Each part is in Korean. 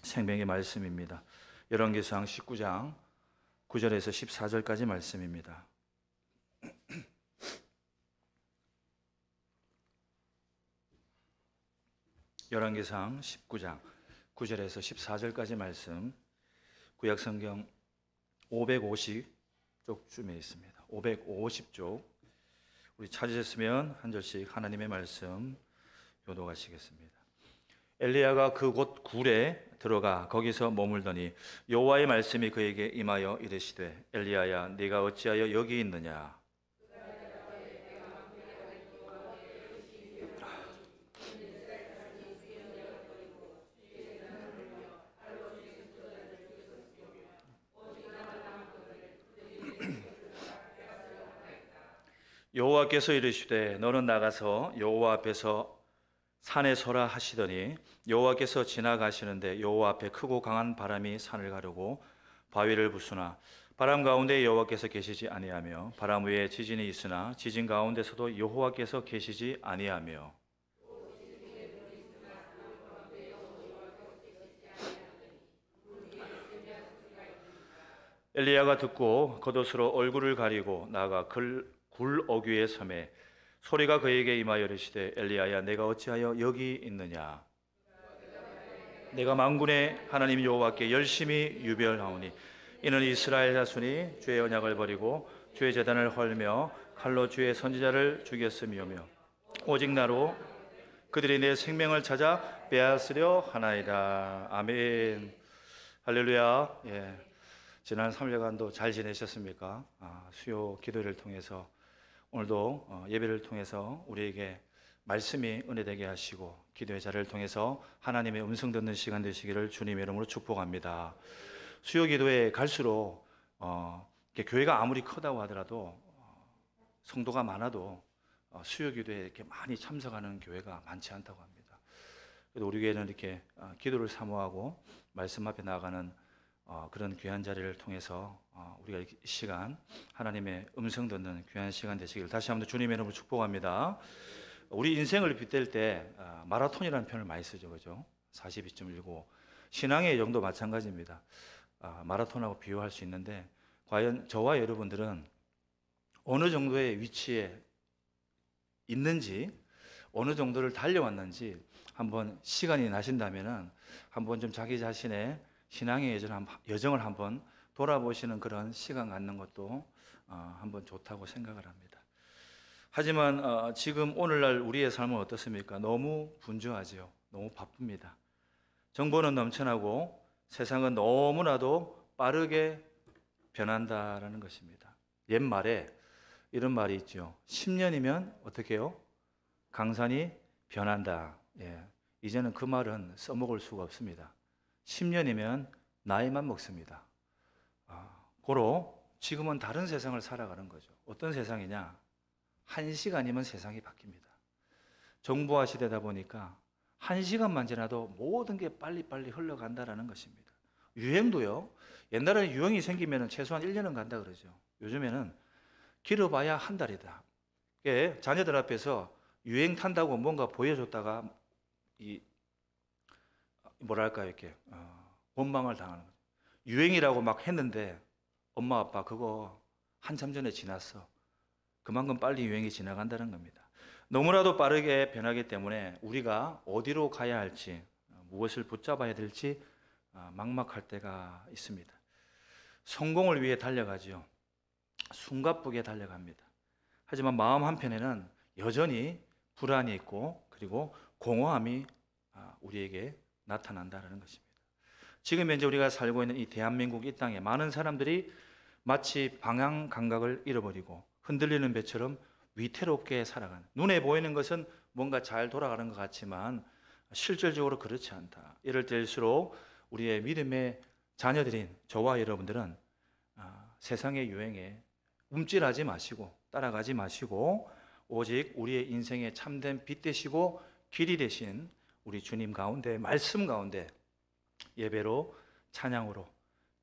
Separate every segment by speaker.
Speaker 1: 생명의 말씀입니다. 열왕기상 19장 9절에서 14절까지 말씀입니다. 열왕기상 19장 9절에서 14절까지 말씀, 구약성경 550쪽쯤에 있습니다. 550쪽. 우리 찾으셨으면 한 절씩 하나님의 말씀 교독하시겠습니다. 엘리야가 그곳 굴에 들어가 거기서 머물더니 여호와의 말씀이 그에게 임하여 이르시되, 엘리야야, 네가 어찌하여 여기 있느냐? 여호와께서 이르시되, 너는 나가서 여호와 앞에서 산에 서라 하시더니, 여호와께서 지나가시는데 여호와 앞에 크고 강한 바람이 산을 가르고 바위를 부수나 바람 가운데 여호와께서 계시지 아니하며, 바람 위에 지진이 있으나 지진 가운데서도 여호와께서 계시지 아니하며, 엘리야가 듣고 겉옷으로 얼굴을 가리고 나가 굴 어귀에 서매 소리가 그에게 임하여 이르시되, 엘리야야, 내가 어찌하여 여기 있느냐? 내가 만군의 하나님 여호와께 열심히 유별하오니, 이는 이스라엘 자손이 주의 언약을 버리고 주의 제단을 헐며 칼로 주의 선지자를 죽였음이오며, 오직 나로 그들이 내 생명을 찾아 빼앗으려 하나이다. 아멘. 할렐루야. 지난 3일간도 잘 지내셨습니까? 수요 기도를 통해서 오늘도 예배를 통해서 우리에게 말씀이 은혜되게 하시고 기도의 자리를 통해서 하나님의 음성 듣는 시간 되시기를 주님의 이름으로 축복합니다. 수요 기도에 갈수록 교회가 아무리 크다고 하더라도 성도가 많아도 수요 기도에 이렇게 많이 참석하는 교회가 많지 않다고 합니다. 그래도 우리 교회는 이렇게 기도를 사모하고 말씀 앞에 나아가는 그런 귀한 자리를 통해서 우리가 이 시간 하나님의 음성 듣는 귀한 시간 되시길 다시 한번 주님의 이름으로 축복합니다. 우리 인생을 빗댈 때 마라톤이라는 표현을 많이 쓰죠, 그죠? 42.19. 신앙의 영도 마찬가지입니다. 마라톤하고 비유할 수 있는데, 과연 저와 여러분들은 어느 정도의 위치에 있는지, 어느 정도를 달려왔는지 한번 시간이 나신다면은 한번 좀 자기 자신의 신앙의 여정을 한번 돌아보시는 그런 시간 갖는 것도 한번 좋다고 생각을 합니다. 하지만 지금 오늘날 우리의 삶은 어떻습니까? 너무 분주하지요. 너무 바쁩니다. 정보는 넘쳐나고 세상은 너무나도 빠르게 변한다라는 것입니다. 옛말에 이런 말이 있죠. 10년이면 어떻게 해요? 강산이 변한다. 이제는 그 말은 써먹을 수가 없습니다. 10년이면 나이만 먹습니다. 고로 지금은 다른 세상을 살아가는 거죠. 어떤 세상이냐? 1시간이면 세상이 바뀝니다. 정보화 시대다 보니까 1시간만 지나도 모든 게 빨리빨리 흘러간다는 것입니다. 유행도요. 옛날에는 유행이 생기면 최소한 1년은 간다 그러죠. 요즘에는 길어봐야 한 달이다. 자녀들 앞에서 유행 탄다고 뭔가 보여줬다가 이렇게 원망을 당하는 거죠. 유행이라고 막 했는데 엄마 아빠 그거 한참 전에 지났어. 그만큼 빨리 유행이 지나간다는 겁니다. 너무나도 빠르게 변하기 때문에 우리가 어디로 가야 할지, 무엇을 붙잡아야 될지 막막할 때가 있습니다. 성공을 위해 달려가지요. 숨가쁘게 달려갑니다. 하지만 마음 한편에는 여전히 불안이 있고 그리고 공허함이 우리에게 나타난다는 것입니다. 지금 현재 우리가 살고 있는 이 대한민국 이 땅에 많은 사람들이 마치 방향 감각을 잃어버리고 흔들리는 배처럼 위태롭게 살아가는, 눈에 보이는 것은 뭔가 잘 돌아가는 것 같지만 실질적으로 그렇지 않다. 이럴 때일수록 우리의 믿음의 자녀들인 저와 여러분들은 세상의 유행에 움찔하지 마시고 따라가지 마시고 오직 우리의 인생의 참된 빛 되시고 길이 되신 우리 주님 가운데, 말씀 가운데 예배로, 찬양으로,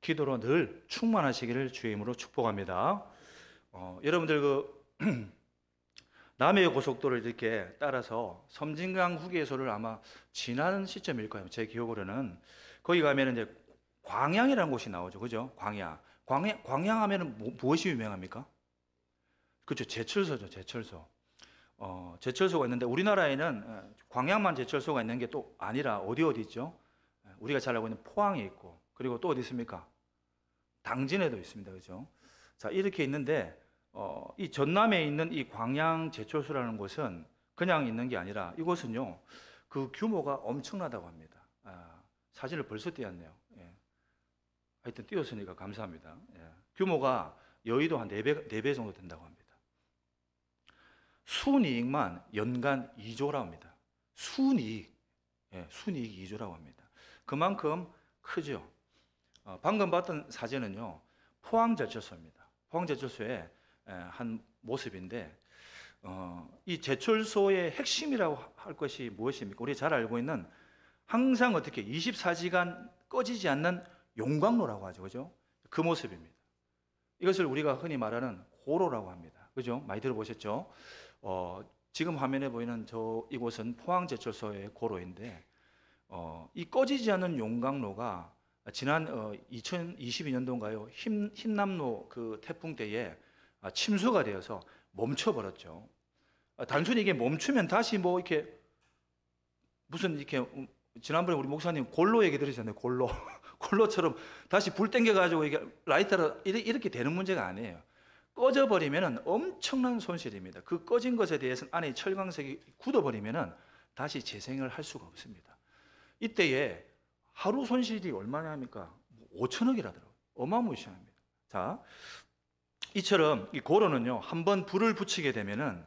Speaker 1: 기도로 늘 충만하시기를 주의 이름으로 축복합니다. 여러분들 남해 고속도로를 이렇게 따라서 섬진강 휴게소를 아마 지나는 시점일 거예요. 제 기억으로는 거기 가면은 이제 광양이라는 곳이 나오죠. 그죠? 광양 하면은 무엇이 유명합니까? 그렇죠. 제철소죠. 제철소. 제철소가 있는데 우리나라에는 광양만 제철소가 있는 게 또 아니라 어디 있죠? 우리가 잘 알고 있는 포항에 있고, 그리고 또 어디 있습니까? 당진에도 있습니다. 그죠? 자, 이렇게 있는데 이 전남에 있는 이 광양 제철소라는 곳은 그냥 있는 게 아니라 이곳은요, 그 규모가 엄청나다고 합니다. 사진을 벌써 띄웠네요. 예. 하여튼 띄웠으니까 감사합니다. 예. 규모가 여의도 한 4배 정도 된다고 합니다. 순이익만 연간 2조라고 합니다. 순이익, 예, 순이익 2조라고 합니다. 그만큼 크죠. 방금 봤던 사진은요, 포항제철소입니다. 포항제철소의 한 모습인데, 이 제철소의 핵심이라고 할 것이 무엇입니까? 우리 잘 알고 있는 항상 어떻게 24시간 꺼지지 않는 용광로라고 하죠. 그죠? 그 모습입니다. 이것을 우리가 흔히 말하는 고로라고 합니다. 그죠? 많이 들어보셨죠? 지금 화면에 보이는 이곳은 포항제철소의 고로인데, 이 꺼지지 않는 용광로가 지난 2022년도인가요? 흰남노 그 태풍 때에 침수가 되어서 멈춰버렸죠. 단순히 이게 멈추면 다시 뭐 이렇게 무슨 이렇게 지난번에 우리 목사님 골로 얘기 들으셨잖아요. 골로. 골로처럼 다시 불 땡겨가지고 이게 라이터로 이렇게 되는 문제가 아니에요. 꺼져버리면 엄청난 손실입니다. 그 꺼진 것에 대해서는 안에 철강석이 굳어버리면 다시 재생을 할 수가 없습니다. 이때에 하루 손실이 얼마나 합니까? 5천억이라더라고요. 어마무시합니다. 자, 이처럼 이 고로는요, 한번 불을 붙이게 되면은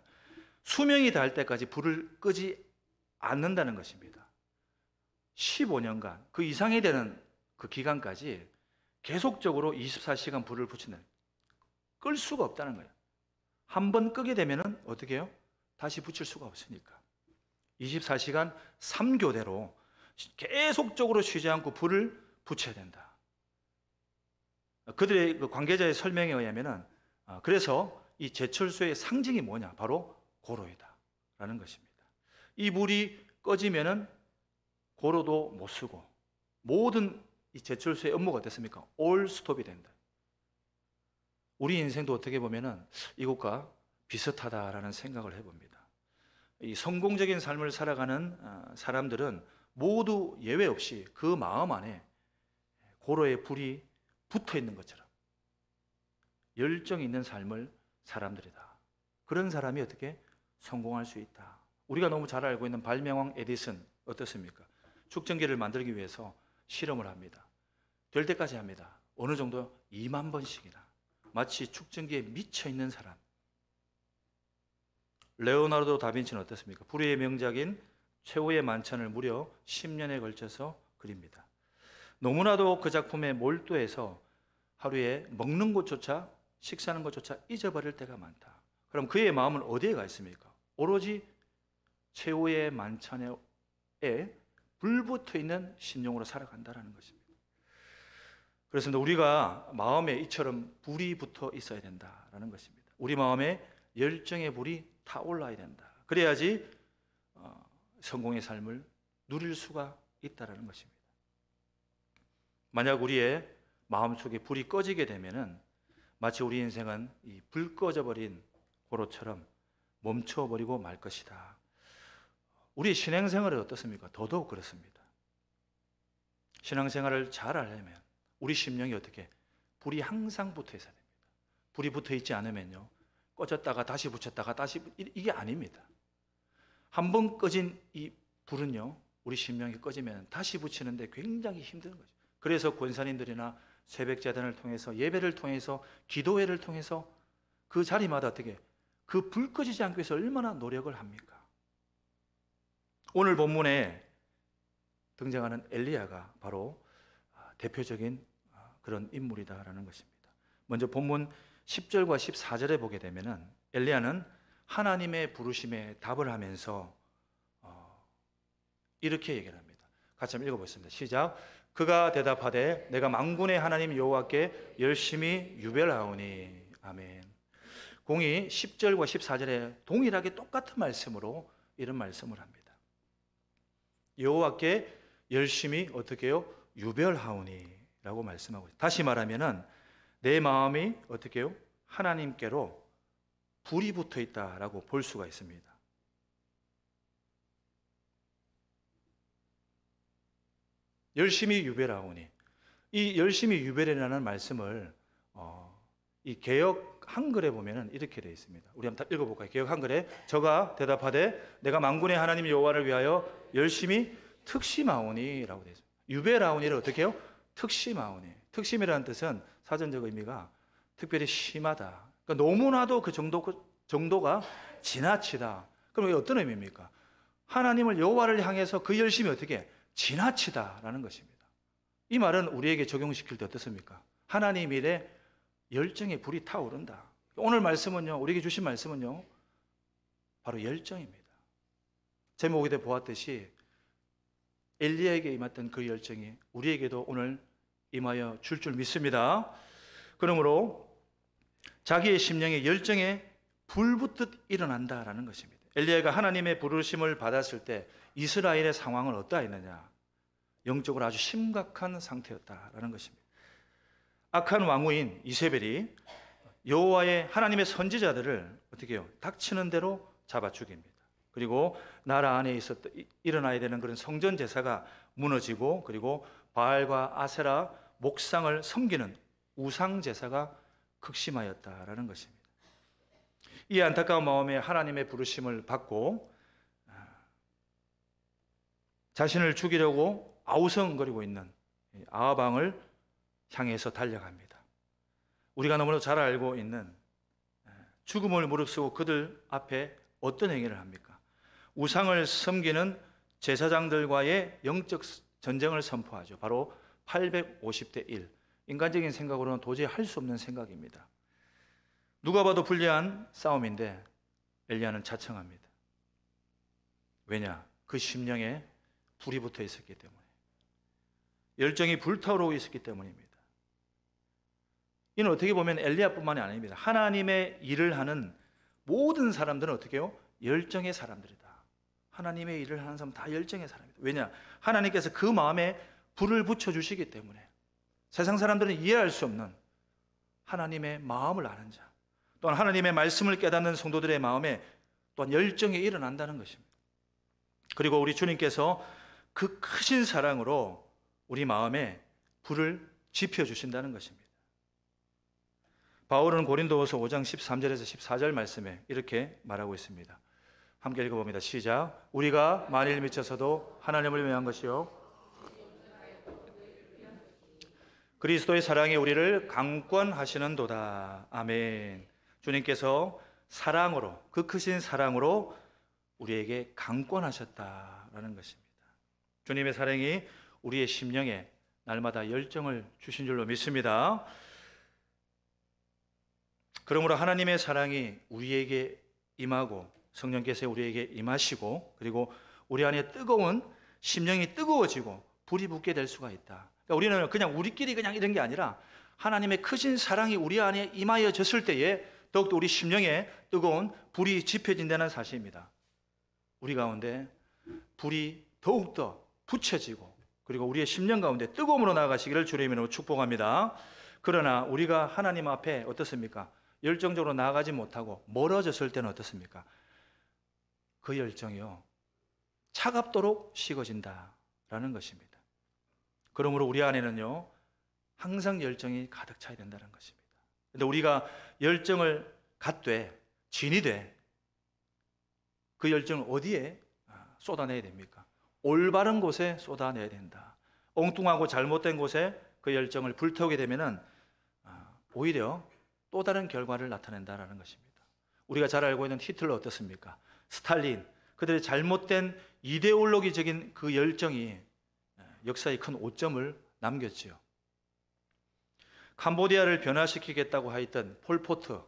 Speaker 1: 수명이 닿을 때까지 불을 끄지 않는다는 것입니다. 15년간, 그 이상이 되는 그 기간까지 계속적으로 24시간 불을 붙인다. 끌 수가 없다는 거예요. 한번 끄게 되면은 어떻게 해요? 다시 붙일 수가 없으니까. 24시간 3교대로 계속적으로 쉬지 않고 불을 붙여야 된다. 그들의 그 관계자의 설명에 의하면은 그래서 이 제철소의 상징이 뭐냐? 바로 고로이다 라는 것입니다. 이 불이 꺼지면은 고로도 못 쓰고 모든 이 제철소의 업무가 어떻습니까? 올 스톱이 된다. 우리 인생도 어떻게 보면은 이것과 비슷하다라는 생각을 해봅니다. 이 성공적인 삶을 살아가는 사람들은 모두 예외 없이 그 마음 안에 고로의 불이 붙어 있는 것처럼 열정 있는 삶을 사람들이다. 그런 사람이 어떻게 성공할 수 있다. 우리가 너무 잘 알고 있는 발명왕 에디슨 어떻습니까? 축전기를 만들기 위해서 실험을 합니다. 될 때까지 합니다. 어느 정도 2만 번씩이나. 마치 축전기에 미쳐 있는 사람. 레오나르도 다빈치는 어떻습니까? 불후의 명작인 최후의 만찬을 무려 10년에 걸쳐서 그립니다. 너무나도 그 작품에 몰두해서 하루에 먹는 것조차, 식사하는 것조차 잊어버릴 때가 많다. 그럼 그의 마음은 어디에 가 있습니까? 오로지 최후의 만찬에 불붙어 있는 심령으로 살아간다는 것입니다. 그렇습니다. 우리가 마음에 이처럼 불이 붙어 있어야 된다는 것입니다. 우리 마음에 열정의 불이 타올라야 된다. 그래야지 성공의 삶을 누릴 수가 있다는 것입니다. 만약 우리의 마음속에 불이 꺼지게 되면은 마치 우리 인생은 이 불 꺼져버린 고로처럼 멈춰버리고 말 것이다. 우리 신앙생활은 어떻습니까? 더더욱 그렇습니다. 신앙생활을 잘 하려면 우리 심령이 어떻게 불이 항상 붙어 있어야 됩니다. 불이 붙어 있지 않으면요, 꺼졌다가 다시 붙였다가 다시 이게 아닙니다. 한번 꺼진 이 불은요, 우리 심령이 꺼지면 다시 붙이는데 굉장히 힘든 거죠. 그래서 권사님들이나 새벽제단을 통해서 예배를 통해서 기도회를 통해서 그 자리마다 어떻게 그 불 꺼지지 않기 위해서 얼마나 노력을 합니까? 오늘 본문에 등장하는 엘리야가 바로 대표적인 그런 인물이다라는 것입니다. 먼저 본문 10절과 14절에 보게 되면은 엘리야는 하나님의 부르심에 답을 하면서 이렇게 얘기를 합니다. 같이 한번 읽어보겠습니다. 시작. 그가 대답하되 내가 만군의 하나님 여호와께 열심히 유별하오니. 아멘. 공이 10절과 14절에 동일하게 똑같은 말씀으로 이런 말씀을 합니다. 여호와께 열심히 어떻게 해요? 유별하오니라고 말씀하고 있습니다. 다시 말하면은 내 마음이 어떻게 해요? 하나님께로 불이 붙어 있다라고 볼 수가 있습니다. 열심히 유별하오니, 이 열심히 유별이라는 말씀을 이 개역 한글에 보면은 이렇게 되어 있습니다. 우리 한번 읽어볼까요? 개역 한글에 저가 대답하되 내가 만군의 하나님 여호와를 위하여 열심히 특심하오니라고 되어 있습니다. 유별하오니를 어떻게 해요? 특심하오니. 특심이라는 뜻은 사전적 의미가 특별히 심하다. 그러니까 너무나도 그 정도가 지나치다. 그럼 이게 어떤 의미입니까? 하나님을 여호와를 향해서 그 열심이 어떻게 해? 지나치다라는 것입니다. 이 말은 우리에게 적용시킬 때 어떻습니까? 하나님 일에 열정의 불이 타오른다. 오늘 말씀은요, 우리에게 주신 말씀은요, 바로 열정입니다. 제목에 보았듯이 엘리야에게 임했던 그 열정이 우리에게도 오늘 임하여 줄 믿습니다. 그러므로 자기의 심령에 열정에 불붙듯 일어난다라는 것입니다. 엘리야가 하나님의 부르심을 받았을 때 이스라엘의 상황은 어떠했느냐? 영적으로 아주 심각한 상태였다라는 것입니다. 악한 왕후인 이세벨이 여호와의 하나님의 선지자들을 어떻게 해요? 닥치는 대로 잡아 죽입니다. 그리고 나라 안에 일어나야 되는 그런 성전 제사가 무너지고, 그리고 바알과 아세라 목상을 섬기는 우상 제사가 극심하였다라는 것입니다. 이 안타까운 마음에 하나님의 부르심을 받고 자신을 죽이려고 아우성거리고 있는 아합 왕을 향해서 달려갑니다. 우리가 너무나 잘 알고 있는 죽음을 무릅쓰고 그들 앞에 어떤 행위를 합니까? 우상을 섬기는 제사장들과의 영적 전쟁을 선포하죠. 바로 850대 1. 인간적인 생각으로는 도저히 할 수 없는 생각입니다. 누가 봐도 불리한 싸움인데 엘리야는 자청합니다. 왜냐? 그 심령에 불이 붙어 있었기 때문에, 열정이 불타오르고 있었기 때문입니다. 이는 어떻게 보면 엘리야뿐만이 아닙니다. 하나님의 일을 하는 모든 사람들은 어떻게 해요? 열정의 사람들이다. 하나님의 일을 하는 사람은 다 열정의 사람이다. 왜냐? 하나님께서 그 마음에 불을 붙여주시기 때문에. 세상 사람들은 이해할 수 없는 하나님의 마음을 아는 자, 또한 하나님의 말씀을 깨닫는 성도들의 마음에 또한 열정이 일어난다는 것입니다. 그리고 우리 주님께서 그 크신 사랑으로 우리 마음에 불을 지펴주신다는 것입니다. 바울은 고린도후서 5장 13절에서 14절 말씀에 이렇게 말하고 있습니다. 함께 읽어봅니다. 시작. 우리가 만일 미쳐서도 하나님을 위한 것이요 그리스도의 사랑이 우리를 강권하시는도다. 아멘. 주님께서 사랑으로, 그 크신 사랑으로 우리에게 강권하셨다라는 것입니다. 주님의 사랑이 우리의 심령에 날마다 열정을 주신 줄로 믿습니다. 그러므로 하나님의 사랑이 우리에게 임하고 성령께서 우리에게 임하시고, 그리고 우리 안에 뜨거운 심령이 뜨거워지고 불이 붙게 될 수가 있다. 그러니까 우리는 그냥 우리끼리 그냥 이런 게 아니라 하나님의 크신 사랑이 우리 안에 임하여졌을 때에 더욱더 우리 심령에 뜨거운 불이 지펴진다는 사실입니다. 우리 가운데 불이 더욱더 붙여지고, 그리고 우리의 심령 가운데 뜨거움으로 나아가시기를 주님의 이름으로 축복합니다. 그러나 우리가 하나님 앞에 어떻습니까? 열정적으로 나아가지 못하고 멀어졌을 때는 어떻습니까? 그 열정이요, 차갑도록 식어진다라는 것입니다. 그러므로 우리 안에는요, 항상 열정이 가득 차야 된다는 것입니다. 그런데 우리가 열정을 갖되 진이 돼 그 열정을 어디에 쏟아내야 됩니까? 올바른 곳에 쏟아내야 된다. 엉뚱하고 잘못된 곳에 그 열정을 불태우게 되면은 오히려 또 다른 결과를 나타낸다라는 것입니다. 우리가 잘 알고 있는 히틀러 어떻습니까? 스탈린, 그들의 잘못된 이데올로기적인 그 열정이 역사에 큰 오점을 남겼지요. 캄보디아를 변화시키겠다고 하였던 폴포트,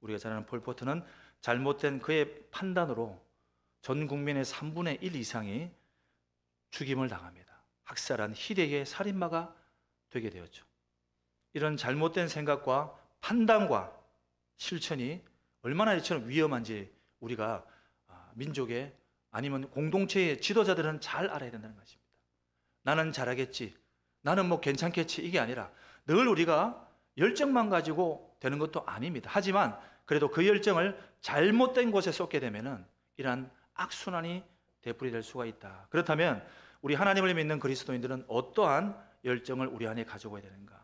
Speaker 1: 우리가 잘 아는 폴포트는 잘못된 그의 판단으로 전 국민의 3분의 1 이상이 죽임을 당합니다. 학살한 희대의 살인마가 되게 되었죠. 이런 잘못된 생각과 판단과 실천이 얼마나 이처럼 위험한지 우리가 민족의 아니면 공동체의 지도자들은 잘 알아야 된다는 것입니다. 나는 잘하겠지, 나는 뭐 괜찮겠지 이게 아니라 늘 우리가 열정만 가지고 되는 것도 아닙니다. 하지만 그래도 그 열정을 잘못된 곳에 쏟게 되면은 이러한 악순환이 되풀이될 수가 있다. 그렇다면 우리 하나님을 믿는 그리스도인들은 어떠한 열정을 우리 안에 가지고 해야 되는가?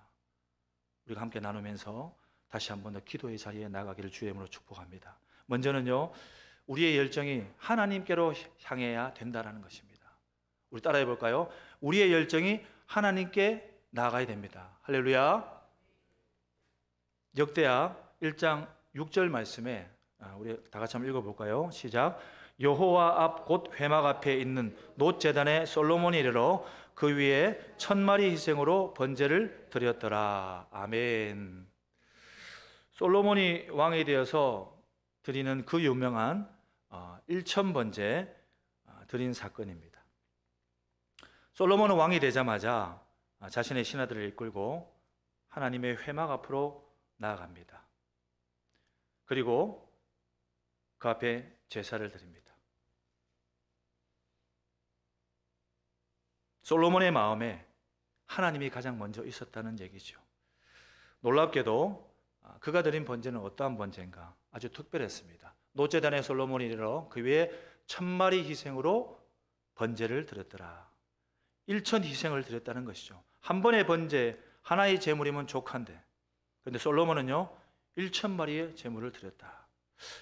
Speaker 1: 우리가 함께 나누면서 다시 한번 더 기도의 자리에 나가기를 주의 이름으로 축복합니다. 먼저는요, 우리의 열정이 하나님께로 향해야 된다는 것입니다. 우리 따라해 볼까요? 우리의 열정이 하나님께 나아가야 됩니다. 할렐루야. 역대하 1장 6절 말씀에 우리 다 같이 한번 읽어볼까요? 시작. 여호와 앞 곧 회막 앞에 있는 놋 제단에 솔로몬이 이르러 그 위에 1000마리 희생으로 번제를 드렸더라. 아멘. 솔로몬이 왕이 되어서 드리는 그 유명한 1000번제 드린 사건입니다. 솔로몬은 왕이 되자마자 자신의 신하들을 이끌고 하나님의 회막 앞으로 나아갑니다. 그리고 그 앞에 제사를 드립니다. 솔로몬의 마음에 하나님이 가장 먼저 있었다는 얘기죠. 놀랍게도 그가 드린 번제는 어떠한 번제인가? 아주 특별했습니다. 놋제단에 솔로몬이 이르러 그 위에 1000마리 희생으로 번제를 드렸더라. 1000 희생을 드렸다는 것이죠. 한 번의 번제, 하나의 제물이면 족한데, 그런데 솔로몬은요 1000마리의 제물을 드렸다.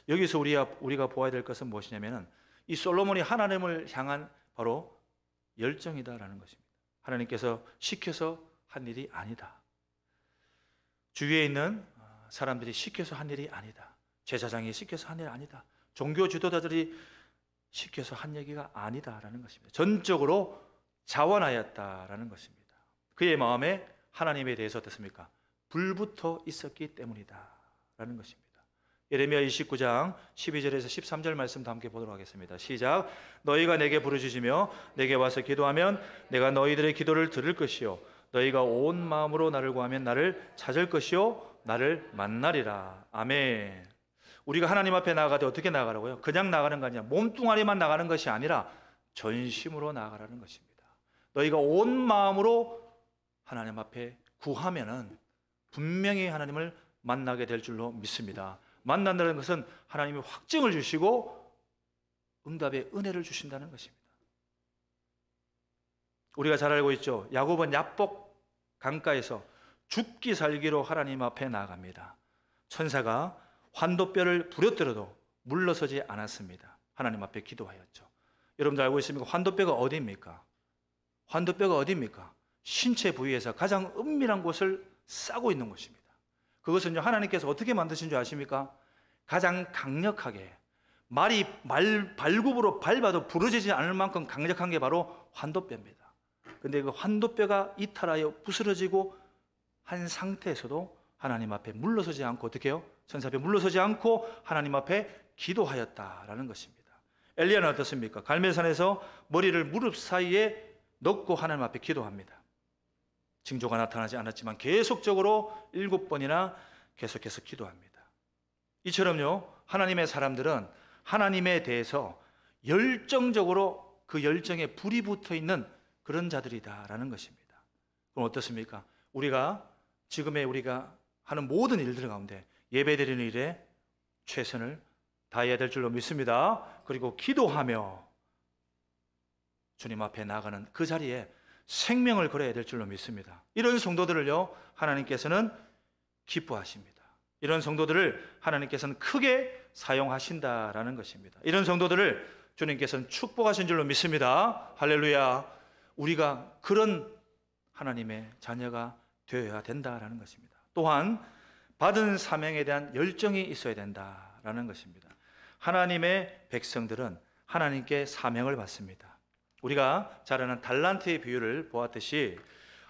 Speaker 1: 여기서 우리가 보아야 될 것은 무엇이냐면 이 솔로몬이 하나님을 향한 바로 열정이다라는 것입니다. 하나님께서 시켜서 한 일이 아니다. 주위에 있는 사람들이 시켜서 한 일이 아니다. 제사장이 시켜서 한 일이 아니다. 종교 지도자들이 시켜서 한 얘기가 아니다라는 것입니다. 전적으로 자원하였다라는 것입니다. 그의 마음에 하나님에 대해서 어떻습니까? 불붙어 있었기 때문이다라는 것입니다. 예레미야 29장 12절에서 13절 말씀도 함께 보도록 하겠습니다. 시작. 너희가 내게 부르짖으며 내게 와서 기도하면 내가 너희들의 기도를 들을 것이요 너희가 온 마음으로 나를 구하면 나를 찾을 것이요 나를 만나리라. 아멘. 우리가 하나님 앞에 나아가되 어떻게 나아가라고요? 그냥 나가는 거 아니라 몸뚱아리만 나가는 것이 아니라 전심으로 나아가라는 것입니다. 너희가 온 마음으로 하나님 앞에 구하면은 분명히 하나님을 만나게 될 줄로 믿습니다. 만난다는 것은 하나님이 확증을 주시고 응답의 은혜를 주신다는 것입니다. 우리가 잘 알고 있죠. 야곱은 야복 강가에서 죽기 살기로 하나님 앞에 나아갑니다. 천사가 환도뼈를 부려뜨려도 물러서지 않았습니다. 하나님 앞에 기도하였죠. 여러분들 알고 있습니까? 환도뼈가 어디입니까? 환도뼈가 어디입니까? 신체 부위에서 가장 은밀한 곳을 싸고 있는 것입니다. 그것은요 하나님께서 어떻게 만드신 줄 아십니까? 가장 강력하게 발굽으로 밟아도 부러지지 않을 만큼 강력한 게 바로 환도뼈입니다. 그런데 그 환도뼈가 이탈하여 부스러지고 한 상태에서도 하나님 앞에 물러서지 않고 어떻게 해요? 천사 앞에 물러서지 않고 하나님 앞에 기도하였다라는 것입니다. 엘리야는 어떻습니까? 갈멜산에서 머리를 무릎 사이에 넣고 하나님 앞에 기도합니다. 징조가 나타나지 않았지만 계속적으로 7번이나 계속해서 기도합니다. 이처럼요 하나님의 사람들은 하나님에 대해서 열정적으로 그 열정에 불이 붙어 있는 그런 자들이다라는 것입니다. 그럼 어떻습니까? 우리가 하는 모든 일들 가운데 예배드리는 일에 최선을 다해야 될 줄로 믿습니다. 그리고 기도하며 주님 앞에 나가는 그 자리에 생명을 걸어야 될 줄로 믿습니다. 이런 성도들을요 하나님께서는 기뻐하십니다. 이런 성도들을 하나님께서는 크게 사용하신다라는 것입니다. 이런 성도들을 주님께서는 축복하신 줄로 믿습니다. 할렐루야. 우리가 그런 하나님의 자녀가 되어야 된다라는 것입니다. 또한 받은 사명에 대한 열정이 있어야 된다라는 것입니다. 하나님의 백성들은 하나님께 사명을 받습니다. 우리가 잘 아는 달란트의 비유를 보았듯이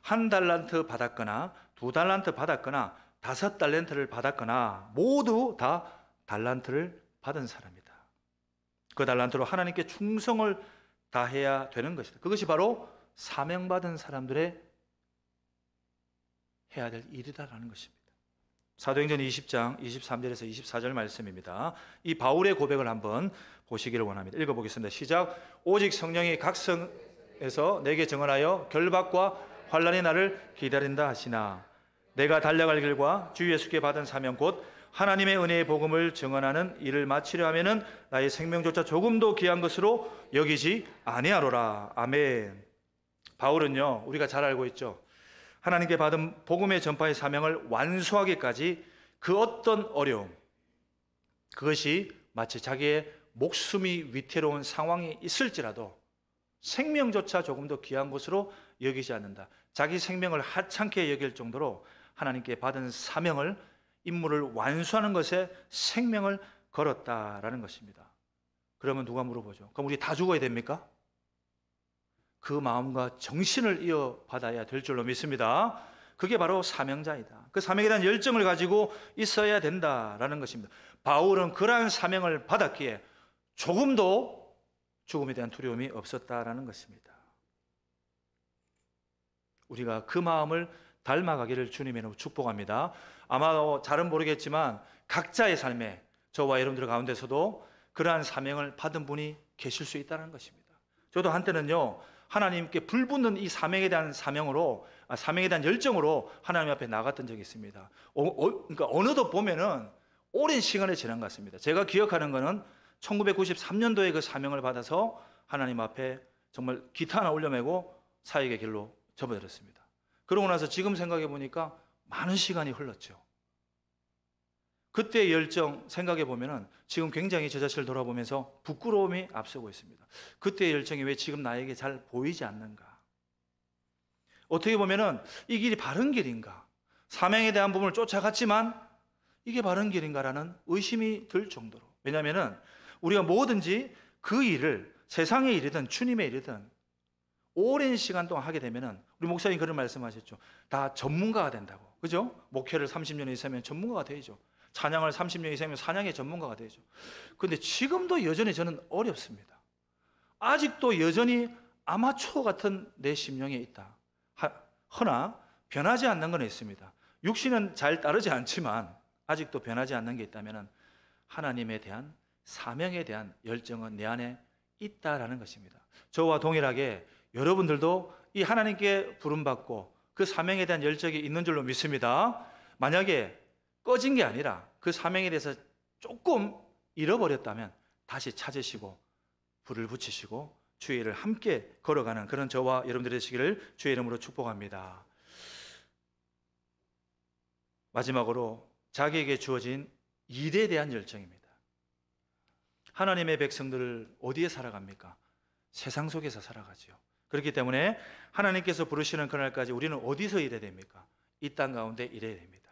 Speaker 1: 1달란트 받았거나 2달란트 받았거나 5달란트를 받았거나 모두 다 달란트를 받은 사람이다. 그 달란트로 하나님께 충성을 다해야 되는 것이다. 그것이 바로 사명받은 사람들의 해야 될 일이다라는 것입니다. 사도행전 20장 23절에서 24절 말씀입니다. 이 바울의 고백을 한번 보시기를 원합니다. 읽어보겠습니다. 시작. 오직 성령이 각 성에서 내게 증언하여 결박과 환난이 나를 기다린다 하시나 내가 달려갈 길과 주 예수께 받은 사명 곧 하나님의 은혜의 복음을 증언하는 일을 마치려 하면은 나의 생명조차 조금도 귀한 것으로 여기지 아니하노라. 아멘. 바울은요, 우리가 잘 알고 있죠. 하나님께 받은 복음의 전파의 사명을 완수하기까지 그 어떤 어려움, 그것이 마치 자기의 목숨이 위태로운 상황이 있을지라도 생명조차 조금도 귀한 것으로 여기지 않는다. 자기 생명을 하찮게 여길 정도로 하나님께 받은 사명을, 임무를 완수하는 것에 생명을 걸었다라는 것입니다. 그러면 누가 물어보죠? 그럼 우리 다 죽어야 됩니까? 그 마음과 정신을 이어받아야 될 줄로 믿습니다. 그게 바로 사명자이다. 그 사명에 대한 열정을 가지고 있어야 된다라는 것입니다. 바울은 그러한 사명을 받았기에 조금도 죽음에 대한 두려움이 없었다라는 것입니다. 우리가 그 마음을 닮아가기를 주님의 이름으로 축복합니다. 아마 잘은 모르겠지만 각자의 삶에 저와 여러분들 가운데서도 그러한 사명을 받은 분이 계실 수 있다는 것입니다. 저도 한때는요, 하나님께 불붙는 이 사명에 대한 사명에 대한 열정으로 하나님 앞에 나갔던 적이 있습니다. 그러니까 어느덧 보면은 오랜 시간이 지난 것 같습니다. 제가 기억하는 거는 1993년도에 그 사명을 받아서 하나님 앞에 정말 기타 하나 올려매고 사역의 길로 접어들었습니다. 그러고 나서 지금 생각해 보니까 많은 시간이 흘렀죠. 그때의 열정 생각해 보면은 지금 굉장히 저 자신을 돌아보면서 부끄러움이 앞서고 있습니다. 그때의 열정이 왜 지금 나에게 잘 보이지 않는가? 어떻게 보면은 이 길이 바른 길인가? 사명에 대한 부분을 쫓아갔지만 이게 바른 길인가라는 의심이 들 정도로. 왜냐하면은 우리가 뭐든지 그 일을 세상의 일이든 주님의 일이든 오랜 시간 동안 하게 되면은 우리 목사님 그런 말씀하셨죠. 다 전문가가 된다고. 그죠? 목회를 30년 이상이면 전문가가 되죠. 찬양을 30년 이상이면 찬양의 전문가가 되죠. 그런데 지금도 여전히 저는 어렵습니다. 아직도 여전히 아마추어 같은 내 심령에 있다. 허나 변하지 않는 건 있습니다. 육신은 잘 따르지 않지만 아직도 변하지 않는 게 있다면 하나님에 대한 사명에 대한 열정은 내 안에 있다라는 것입니다. 저와 동일하게 여러분들도 이 하나님께 부름받고 그 사명에 대한 열정이 있는 줄로 믿습니다. 만약에 꺼진 게 아니라 그 사명에 대해서 조금 잃어버렸다면 다시 찾으시고 불을 붙이시고 주의 일을 함께 걸어가는 그런 저와 여러분들이 되시기를 주의 이름으로 축복합니다. 마지막으로 자기에게 주어진 일에 대한 열정입니다. 하나님의 백성들을 어디에 살아갑니까? 세상 속에서 살아가지요. 그렇기 때문에 하나님께서 부르시는 그날까지 우리는 어디서 일해야 됩니까? 이 땅 가운데 일해야 됩니다.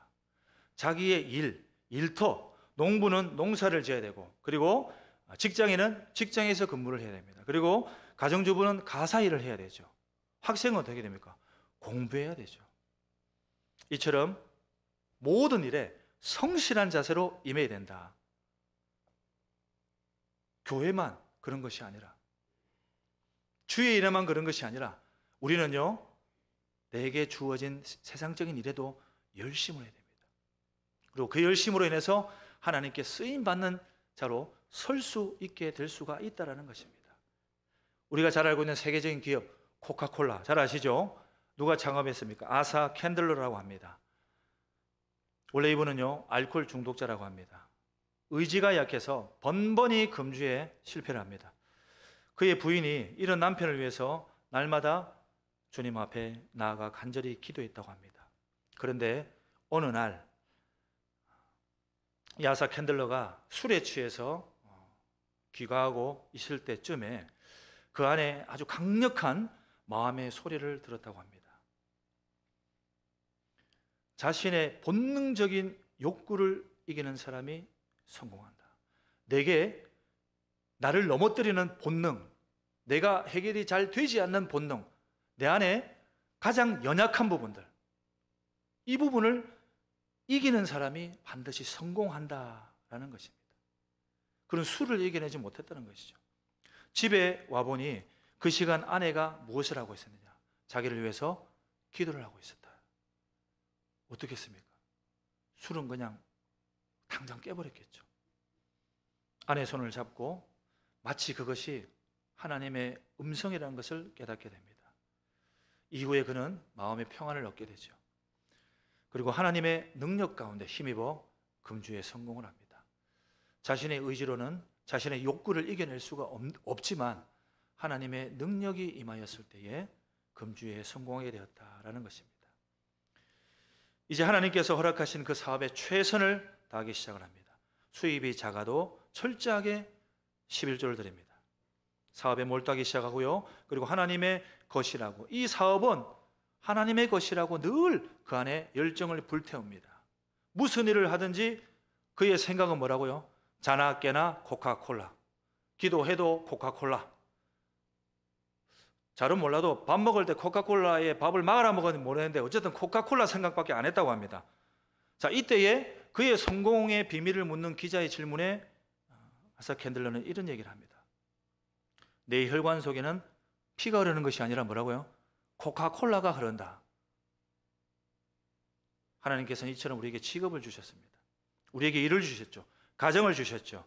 Speaker 1: 자기의 일터, 농부는 농사를 지어야 되고, 그리고 직장인은 직장에서 근무를 해야 됩니다. 그리고 가정주부는 가사일을 해야 되죠. 학생은 어떻게 됩니까? 공부해야 되죠. 이처럼 모든 일에 성실한 자세로 임해야 된다. 교회만 그런 것이 아니라, 주의 일에만 그런 것이 아니라 우리는요, 내게 주어진 세상적인 일에도 열심을 해야 됩니다. 그리고 그 열심으로 인해서 하나님께 쓰임받는 자로 설 수 있게 될 수가 있다는 것입니다. 우리가 잘 알고 있는 세계적인 기업 코카콜라 잘 아시죠? 누가 창업했습니까? 아사 캔들러라고 합니다. 원래 이분은요, 알코올 중독자라고 합니다. 의지가 약해서 번번이 금주에 실패를 합니다. 그의 부인이 이런 남편을 위해서 날마다 주님 앞에 나아가 간절히 기도했다고 합니다. 그런데 어느 날 야사 캔들러가 술에 취해서 귀가하고 있을 때쯤에 그 안에 아주 강력한 마음의 소리를 들었다고 합니다. 자신의 본능적인 욕구를 이기는 사람이 성공한다. 내게 나를 넘어뜨리는 본능, 내가 해결이 잘 되지 않는 본능, 내 안에 가장 연약한 부분들, 이 부분을 이기는 사람이 반드시 성공한다라는 것입니다. 그런 술을 이겨내지 못했다는 것이죠. 집에 와보니 그 시간 아내가 무엇을 하고 있었느냐? 자기를 위해서 기도를 하고 있었다. 어떻겠습니까? 술은 그냥 당장 깨버렸겠죠. 아내의 손을 잡고 마치 그것이 하나님의 음성이라는 것을 깨닫게 됩니다. 이후에 그는 마음의 평안을 얻게 되죠. 그리고 하나님의 능력 가운데 힘입어 금주에 성공을 합니다. 자신의 의지로는 자신의 욕구를 이겨낼 수가 없지만 하나님의 능력이 임하였을 때에 금주에 성공하게 되었다라는 것입니다. 이제 하나님께서 허락하신 그 사업에 최선을 다하기 시작을 합니다. 수입이 작아도 철저하게 11조를 드립니다. 사업에 몰두하기 시작하고요. 그리고 하나님의 것이라고, 이 사업은 하나님의 것이라고 늘 그 안에 열정을 불태웁니다. 무슨 일을 하든지 그의 생각은 뭐라고요? 자나 깨나 코카콜라, 기도해도 코카콜라. 잘은 몰라도 밥 먹을 때 코카콜라에 밥을 말아 먹었는지 모르겠는데 어쨌든 코카콜라 생각밖에 안 했다고 합니다. 자, 이때에 그의 성공의 비밀을 묻는 기자의 질문에 아사 캔들러는 이런 얘기를 합니다. 내 혈관 속에는 피가 흐르는 것이 아니라 뭐라고요? 코카콜라가 흐른다. 하나님께서는 이처럼 우리에게 직업을 주셨습니다. 우리에게 일을 주셨죠. 가정을 주셨죠.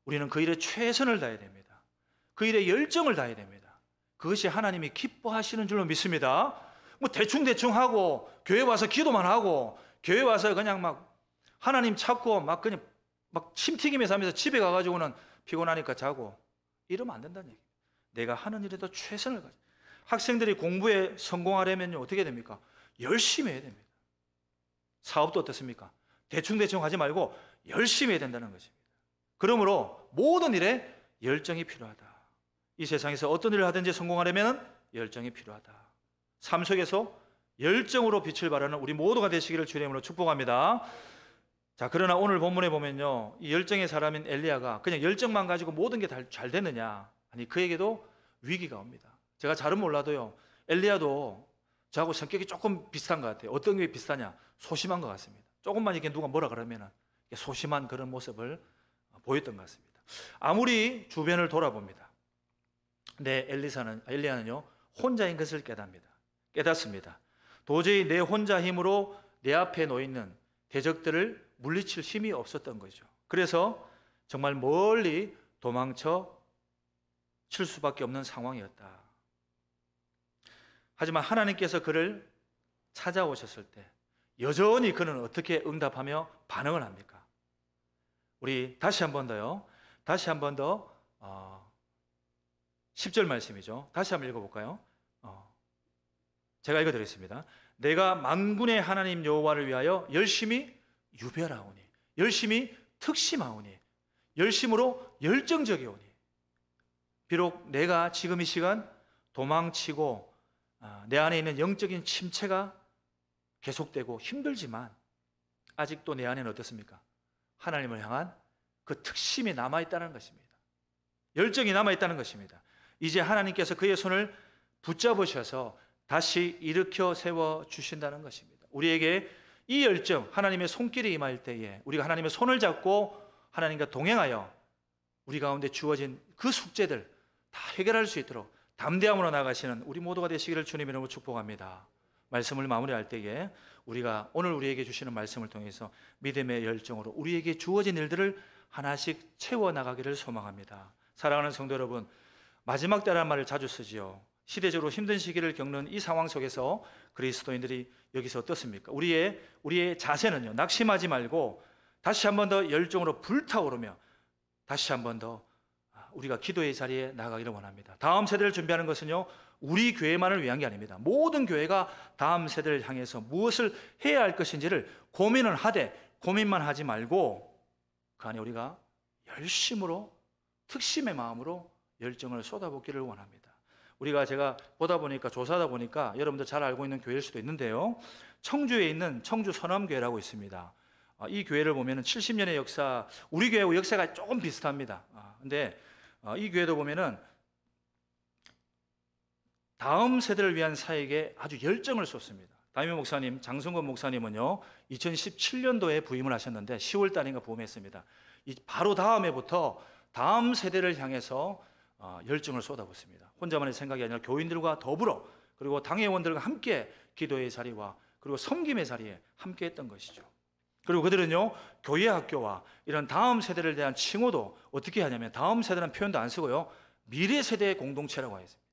Speaker 1: 우리는 그 일에 최선을 다해야 됩니다. 그 일에 열정을 다해야 됩니다. 그것이 하나님이 기뻐하시는 줄로 믿습니다. 뭐 대충 하고 교회 와서 기도만 하고 교회 와서 그냥 막 하나님 찾고 막 그냥 막 침튀기면서 하면서 집에 가가지고는 피곤하니까 자고 이러면 안 된다는 얘기예요. 내가 하는 일에도 최선을 다해. 학생들이 공부에 성공하려면요 어떻게 됩니까? 열심히 해야 됩니다. 사업도 어떻습니까? 대충 하지 말고 열심히 해야 된다는 것입니다. 그러므로 모든 일에 열정이 필요하다. 이 세상에서 어떤 일을 하든지 성공하려면 열정이 필요하다. 삶 속에서 열정으로 빛을 발하는 우리 모두가 되시기를 주의 이름으로 축복합니다. 자, 그러나 오늘 본문에 보면요, 이 열정의 사람인 엘리야가 그냥 열정만 가지고 모든 게 잘 됐느냐? 아니, 그에게도 위기가 옵니다. 제가 잘은 몰라도요, 엘리야도 저하고 성격이 조금 비슷한 것 같아요. 어떤 게 비슷하냐? 소심한 것 같습니다. 조금만 이렇게 누가 뭐라 그러면 소심한 그런 모습을 보였던 것 같습니다. 아무리 주변을 돌아봅니다. 근데 엘리야는요 혼자인 것을 깨닫습니다. 도저히 내 혼자 힘으로 내 앞에 놓이는 대적들을 물리칠 힘이 없었던 거죠. 그래서 정말 멀리 도망쳐 칠 수밖에 없는 상황이었다. 하지만 하나님께서 그를 찾아오셨을 때 여전히 그는 어떻게 응답하며 반응을 합니까? 우리 다시 한 번 더요. 다시 한 번 더 10절 말씀이죠. 다시 한번 읽어볼까요? 제가 읽어드리겠습니다. 내가 만군의 하나님 여호와를 위하여 열심히 유별하오니, 열심히 특심하오니, 열심으로 열정적이오니, 비록 내가 지금 이 시간 도망치고 내 안에 있는 영적인 침체가 계속되고 힘들지만 아직도 내 안에는 어떻습니까? 하나님을 향한 그 특심이 남아있다는 것입니다. 열정이 남아있다는 것입니다. 이제 하나님께서 그의 손을 붙잡으셔서 다시 일으켜 세워주신다는 것입니다. 우리에게 이 열정, 하나님의 손길이 임할 때에 우리가 하나님의 손을 잡고 하나님과 동행하여 우리 가운데 주어진 그 숙제들 다 해결할 수 있도록 담대함으로 나가시는 우리 모두가 되시기를 주님 이름으로 축복합니다. 말씀을 마무리할 때에 우리가 오늘 우리에게 주시는 말씀을 통해서 믿음의 열정으로 우리에게 주어진 일들을 하나씩 채워나가기를 소망합니다. 사랑하는 성도 여러분, 마지막 때라는 말을 자주 쓰지요. 시대적으로 힘든 시기를 겪는 이 상황 속에서 그리스도인들이 여기서 어떻습니까? 우리의 자세는요, 낙심하지 말고 다시 한 번 더 열정으로 불타오르며 다시 한 번 더 우리가 기도의 자리에 나가기를 원합니다. 다음 세대를 준비하는 것은요, 우리 교회만을 위한 게 아닙니다. 모든 교회가 다음 세대를 향해서 무엇을 해야 할 것인지를 고민을 하되 고민만 하지 말고 그 안에 우리가 열심으로 특심의 마음으로 열정을 쏟아붓기를 원합니다. 제가 보다 보니까 조사하다 보니까 여러분들 잘 알고 있는 교회일 수도 있는데요, 청주에 있는 청주 선암교회라고 있습니다. 이 교회를 보면은 70년의 역사, 우리 교회하고 역사가 조금 비슷합니다. 근데 이 교회도 보면은 다음 세대를 위한 사역에 아주 열정을 쏟습니다. 담임 목사님, 장성건 목사님은요 2017년도에 부임을 하셨는데 10월 달인가 부임했습니다. 바로 다음 해부터 다음 세대를 향해서 열정을 쏟아붓습니다. 혼자만의 생각이 아니라 교인들과 더불어 그리고 당회원들과 함께 기도의 자리와 그리고 섬김의 자리에 함께 했던 것이죠. 그리고 그들은요 교회 학교와 이런 다음 세대를 대한 칭호도 어떻게 하냐면 다음 세대라는 표현도 안 쓰고요 미래 세대의 공동체라고 하였습니다.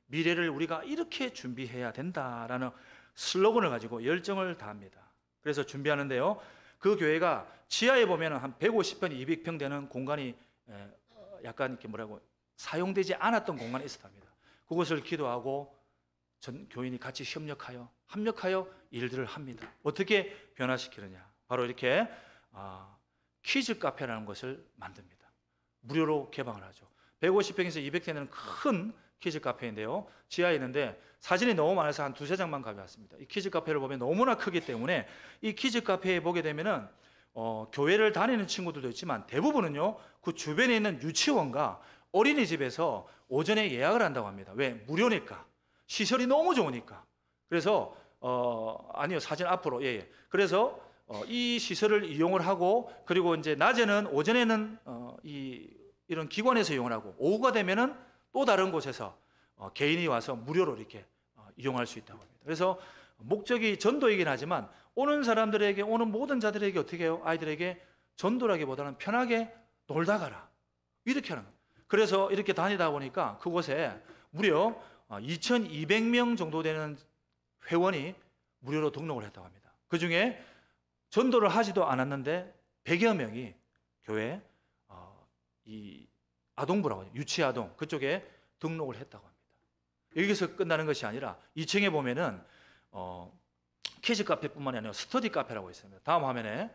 Speaker 1: 미래를 우리가 이렇게 준비해야 된다라는 슬로건을 가지고 열정을 다합니다. 그래서 준비하는데요. 그 교회가 지하에 보면 한 150평, 200평 되는 공간이 약간 이렇게 사용되지 않았던 공간이 있었답니다. 그것을 기도하고 전 교인이 같이 합력하여 일들을 합니다. 어떻게 변화시키느냐? 바로 이렇게 키즈 카페라는 것을 만듭니다. 무료로 개방을 하죠. 150평에서 200평 되는 큰 키즈 카페인데요. 지하에 있는데 사진이 너무 많아서 한 두세 장만 가져왔습니다. 이 키즈 카페를 보면 너무나 크기 때문에 이 키즈 카페에 보게 되면은 교회를 다니는 친구들도 있지만 대부분은요, 그 주변에 있는 유치원과 어린이집에서 오전에 예약을 한다고 합니다. 왜? 무료니까. 시설이 너무 좋으니까. 그래서 아니요, 사진 앞으로. 예. 그래서 이 시설을 이용을 하고, 그리고 이제 낮에는, 오전에는 이런 기관에서 이용을 하고, 오후가 되면은 또 다른 곳에서 개인이 와서 무료로 이렇게 이용할 수 있다고 합니다. 그래서 목적이 전도이긴 하지만 오는 사람들에게, 오는 모든 자들에게 어떻게 해요? 아이들에게 전도라기보다는 편하게 놀다 가라, 이렇게 하는 거예요. 그래서 이렇게 다니다 보니까 그곳에 무려 2,200명 정도 되는 회원이 무료로 등록을 했다고 합니다. 그 중에 전도를 하지도 않았는데 100여 명이 교회 이 아동부라고 해요. 유치아동 그쪽에 등록을 했다고 합니다. 여기서 끝나는 것이 아니라 2층에 보면은 키즈 카페뿐만이 아니라 스터디 카페라고 있습니다. 다음 화면에,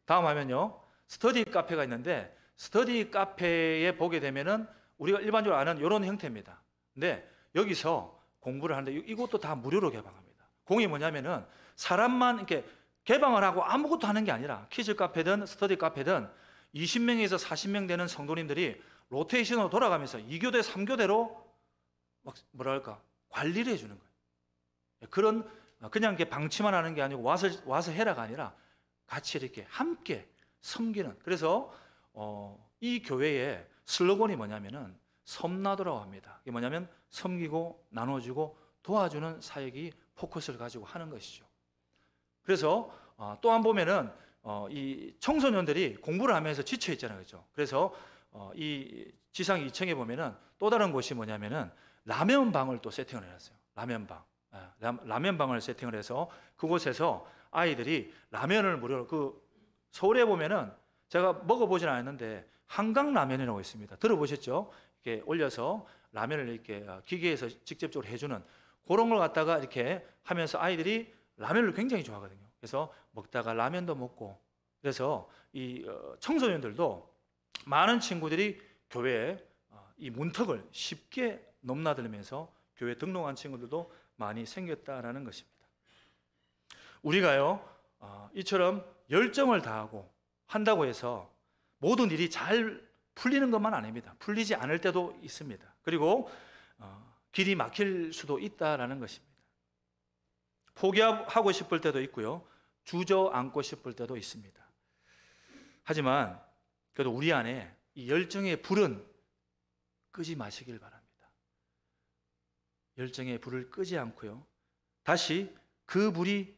Speaker 1: 다음 화면요. 스터디 카페가 있는데 스터디 카페에 보게 되면은 우리가 일반적으로 아는 이런 형태입니다. 근데 여기서 공부를 하는데 이것도 다 무료로 개방합니다. 공이 뭐냐면은 사람만 이렇게 개방을 하고 아무것도 하는 게 아니라 키즈 카페든 스터디 카페든 20명에서 40명 되는 성도님들이 로테이션으로 돌아가면서 2교대, 3교대로 막 관리를 해주는 거예요. 그런 그냥 이렇게 방치만 하는 게 아니고 와서 해라가 아니라 같이 이렇게 함께 섬기는. 그래서 이 교회의 슬로건이 뭐냐면은 섬나도라고 합니다. 이게 뭐냐면 섬기고 나눠주고 도와주는 사역이 포커스를 가지고 하는 것이죠. 그래서 또 한 보면은 이 청소년들이 공부를 하면서 지쳐 있잖아요, 그렇죠? 그래서 이 지상 2층에 보면은 또 다른 곳이 뭐냐면은 라면 방을 또 세팅을 해놨어요. 라면 방을 세팅을 해서 그곳에서 아이들이 라면을 무료로, 그 서울에 보면은 제가 먹어보진 않았는데 한강 라면이라고 있습니다. 들어보셨죠? 이렇게 올려서 라면을 이렇게 기계에서 직접적으로 해주는 그런 걸 갖다가 이렇게 하면서 아이들이 라면을 굉장히 좋아하거든요. 그래서 먹다가 라면도 먹고, 그래서 이 청소년들도 많은 친구들이 교회에 이 문턱을 쉽게 넘나들면서 교회 등록한 친구들도 많이 생겼다라는 것입니다. 우리가요 이처럼 열정을 다하고 한다고 해서 모든 일이 잘 풀리는 것만 아닙니다. 풀리지 않을 때도 있습니다. 그리고 길이 막힐 수도 있다라는 것입니다. 포기하고 싶을 때도 있고요, 주저앉고 싶을 때도 있습니다. 하지만 그래도 우리 안에 이 열정의 불은 끄지 마시길 바랍니다. 열정의 불을 끄지 않고요, 다시 그 불이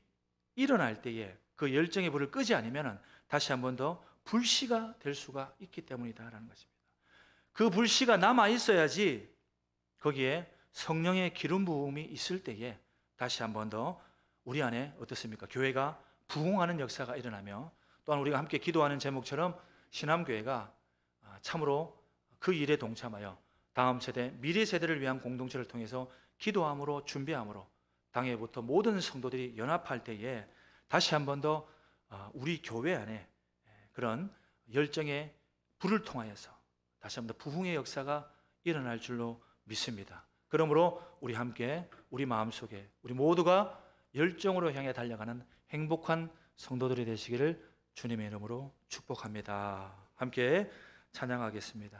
Speaker 1: 일어날 때에 그 열정의 불을 끄지 않으면 다시 한 번 더 불씨가 될 수가 있기 때문이다라는 것입니다. 그 불씨가 남아 있어야지 거기에 성령의 기름 부음이 있을 때에 다시 한 번 더 우리 안에 어떻습니까? 교회가 부흥하는 역사가 일어나며, 또한 우리가 함께 기도하는 제목처럼 신암교회가 참으로 그 일에 동참하여 다음 세대, 미래 세대를 위한 공동체를 통해서 기도함으로 준비함으로 당해부터 모든 성도들이 연합할 때에 다시 한 번 더 우리 교회 안에 그런 열정의 불을 통하여서 다시 한 번 더 부흥의 역사가 일어날 줄로 믿습니다. 그러므로 우리 함께 우리 마음속에 우리 모두가 열정으로 향해 달려가는 행복한 성도들이 되시기를 주님의 이름으로 축복합니다. 함께 찬양하겠습니다.